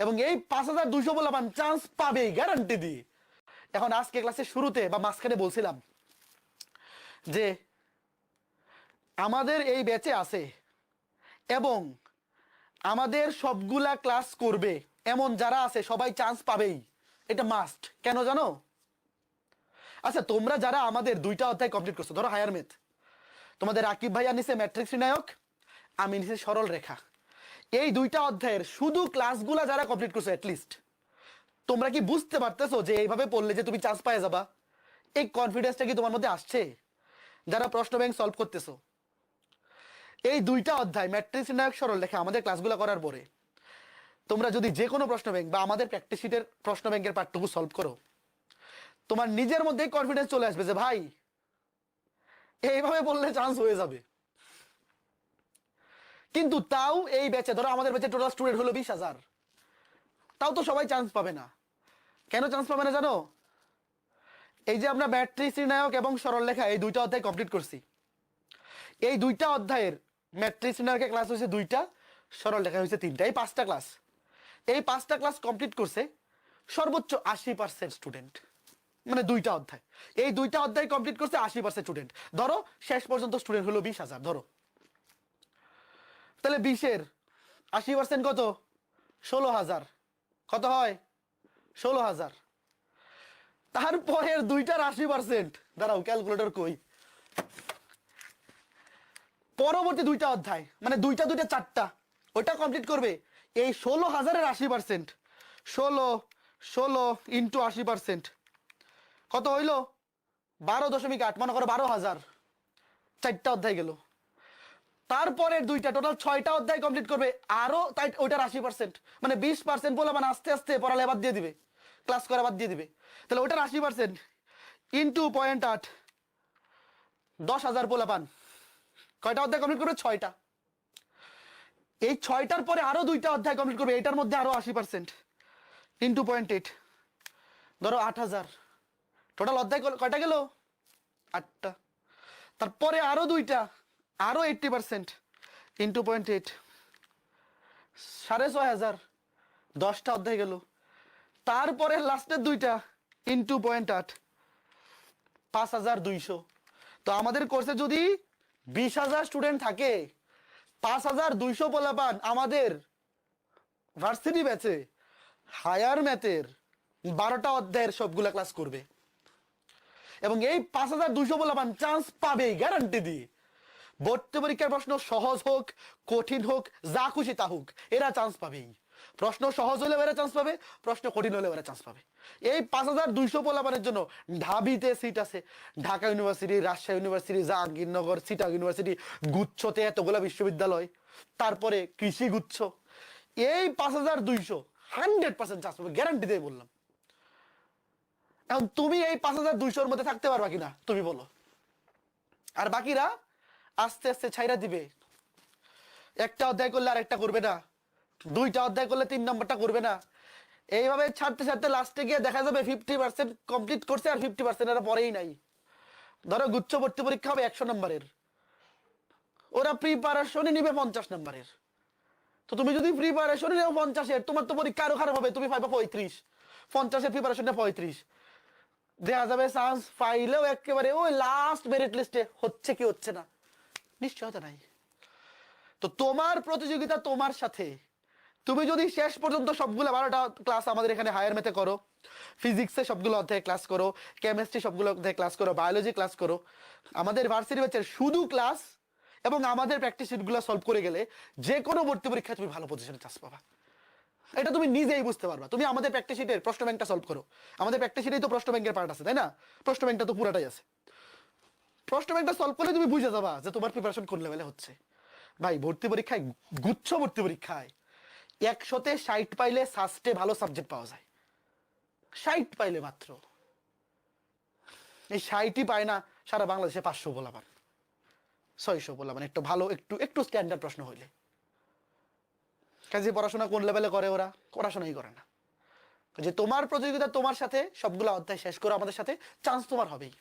এবং এই 5200 পোলাপান চান্স পাবেই গ্যারান্টি দিই। এখন আজকে ক্লাসের শুরুতে বা মাঝখানে বলছিলাম যে আমাদের এই ব্যাচে আছে এবং আমাদের সবগুলা ক্লাস করবে এমন যারা আছে সবাই চান্স পাবেই, এটা মাস্ট। কেন জানো? আচ্ছা, তোমরা যারা আমাদের 2টা অধ্যায় কমপ্লিট করছো, ধরো হায়ার ম্যাথ, তোমাদের আকিব ভাইয়া নিছে ম্যাট্রিক্স নির্ণায়ক, আমি নিছি সরল রেখা। এই 2টা অধ্যায়ের শুধু ক্লাসগুলা যারা কমপ্লিট করছো অ্যাটলিস্ট, তোমরা কি বুঝতে পারতেছো যে এইভাবে পড়লে যে তুমি চান্স পায়ে যাবা? এই কনফিডেন্সটা কি তোমার মধ্যে আসছে? যারা প্রশ্ন ব্যাংক সলভ করতেছো, এই 2টা অধ্যায় ম্যাট্রিক্স নির্ণায়ক সরল রেখা আমাদের ক্লাসগুলো করার পরে তোমরা যদি যে কোনো প্রশ্ন ব্যাংক বা আমাদের প্র্যাকটিস শিটের প্রশ্ন ব্যাংকের পার্টটুকু সলভ করো, তোমার নিজের মধ্যেই কনফিডেন্স চলে আসবে যে ভাই এইভাবে বললে চান্স হয়ে যাবে। কিন্তু তাও এই ব্যাচে, ধরো আমাদের ব্যাচে টোটাল স্টুডেন্ট হলো 20,000, তাও তো সবাই চান্স পাবে না। কেন চান্স পাবে না জানো? এই যে আমরা ম্যাট্রিক্স নির্ণায়ক এবং সরলরেখা এই 2টা অধ্যায় কমপ্লিট করছি, এই 2টা অধ্যায়ের ম্যাট্রিক্স নির্ণায়কের ক্লাস হয়েছে 2টা, সরলরেখা হয়েছে 3টা, এই 5টা ক্লাস। এই 5টা ক্লাস কমপ্লিট করছে সর্বোচ্চ 80% স্টুডেন্ট, মানে 2টা অধ্যায়। এই 2টা অধ্যায় কমপ্লিট করছে 80% স্টুডেন্ট। ধরো শেষ পর্যন্ত স্টুডেন্ট হলো 20,000 ধরো, তাহলে 20-এর 80% কত? 16,000। কত হয়? 16,000। তারপরের 2টার 80%, দাঁড়াও ক্যালকুলেটর কই, পরবর্তী 2টা অধ্যায় মানে 2টা 4টা ওইটা কমপ্লিট করবে এই 16,000-এর 80%। 16 ইন্টু 80% কত হইলো? 12.8, মনে করো 12,000। 4টা অধ্যায় গেল। তারপরের 2টা টোটাল 6টা অধ্যায় কমপ্লিট করবে আরো, তাই ওইটার 80%, মানে 20% বলে মানে আস্তে আস্তে পড়ালে বাদ দিয়ে দিবে, ক্লাস করা বাদ দিয়ে দিবে। তাহলে ওইটার 80% ইন্টু 0.8, 10,000 পোলাপান কয়টা অধ্যায় কমপ্লিট করবে? 6টা। এই 6টার পরে আরো 2টা অধ্যায় কমপ্লিট করবে, এটার মধ্যে আরো 80% ইন্টু 0.8, ধরো 8,000। টোটাল অধ্যায় কয়টা গেল? 8টা। তারপরে আরো 2টা, আরো 80% ইন্টু 0.8, 6,500। 10টা অধ্যায় গেল। তারপরে লাস্টের 2টা ইন্টু 0.8, 5,200। তো আমাদের কোর্সে যদি 20,000 স্টুডেন্ট থাকে, 5,200 পোলাপান আমাদের ভার্সিটি ব্যাচে হায়ার ম্যাথের 12টা অধ্যায়ের সবগুলা ক্লাস করবে এবং এই 5,200 পোলাপান চান্স পাবেই গ্যারান্টি দিয়ে। ভর্তি পরীক্ষার প্রশ্ন সহজ হোক কঠিন হোক যা খুশি তা হোক, এরা চান্স পাবেই। প্রশ্ন সহজ হলে এরা চান্স পাবে, প্রশ্ন কঠিন হলে এরা চান্স পাবে। এই 5,200 পোলাপানের জন্য ঢাবিতে সিট আছে, Dhaka university, Rajshahi university, Jahangirnagar, Chittagong university, গুচ্ছতে এতগুলা বিশ্ববিদ্যালয়, তারপরে কৃষি গুচ্ছ। এই 5,200 100% চান্স পাবে গ্যারান্টি দিয়ে বললাম। এখন তুমি এই 5,200-র মধ্যে থাকতে পারবা কিনা তুমি বলো? আর বাকিরা আস্তে আস্তে ছাইরা দিবে। একটা অধ্যায় করলে আর একটা করবে না, 2টা অধ্যায় করলে 3 নম্বরটা করবে না। এইভাবে ছাড়তে ছাড়তে লাস্টে গিয়ে দেখা যাবে 50% কমপ্লিট করছে আর 50% এরা পরেই নাই। ধরো গুচ্ছ ভর্তি পরীক্ষা হবে 100 নম্বরের, ওরা প্রিপারেশনই নিবে 50 নম্বরের। তো তুমি যদি প্রিপারেশনই নেও 50-এর, তোমার তো পরীক্ষা আরো খারাপ হবে, তুমি পাইবা 35। 50-এর প্রিপারেশনটা 35, দেখা যাবে চান্স পাইলেও একেবারে ওই লাস্ট মেরিট লিস্টে, হচ্ছে কি হচ্ছে না নিশ্চয়তা নাই। তো তোমার প্রতিযোগিতা তোমার সাথে। তুমি যদি শেষ পর্যন্ত সবগুলো 12টা ক্লাস আমাদের এখানে হায়ার ম্যাথে করো, ফিজিক্সে সবগুলো অধ্যায় ক্লাস করো, কেমিস্ট্রি সবগুলো অধ্যায় ক্লাস করো, বায়োলজি ক্লাস করো, আমাদের ভার্সিটি ব্যাচের শুধু ক্লাস এবং আমাদের প্র্যাকটিস শিটগুলো সলভ করে গেলে যে কোনো ভর্তি পরীক্ষায় তুমি ভালো পজিশনে চান্স পাবা। এটা তুমি নিজেই বুঝতে পারবা। তুমি আমাদের প্র্যাকটিস শিটের প্রশ্ন ব্যাংকটা সলভ করো, আমাদের প্র্যাকটিস শিটেই তো প্রশ্ন ব্যাংকের পার্ট আছে, তাই না? প্রশ্ন ব্যাংকটা তো পুরাটাই আছে। প্রশ্ন ব্যাংকটা সলভ করলে তুমি বুঝে যাবা যে তোমার প্রিপারেশন কোন লেভেলে হচ্ছে। ভাই ভর্তি পরীক্ষায়, গুচ্ছ ভর্তি পরীক্ষায় 100-তে 60 পাইলে সাস্টে ভালো সাবজেক্ট পাওয়া যায়। 60 পাইলে মাত্র, এই 60ই পায় না সারা বাংলাদেশে 500 পোলাপান, 600 পোলাপান একটু ভালো একটু একটু স্ট্যান্ডার্ড প্রশ্ন হইলে। কাজে পড়াশোনা কোন লেভেলে করে ওরা? পড়াশোনাই করে না। যে তোমার প্রতিযোগিতা তোমার সাথে, সবগুলো অধ্যায় শেষ করো আমাদের সাথে, চান্স তোমার হবেই।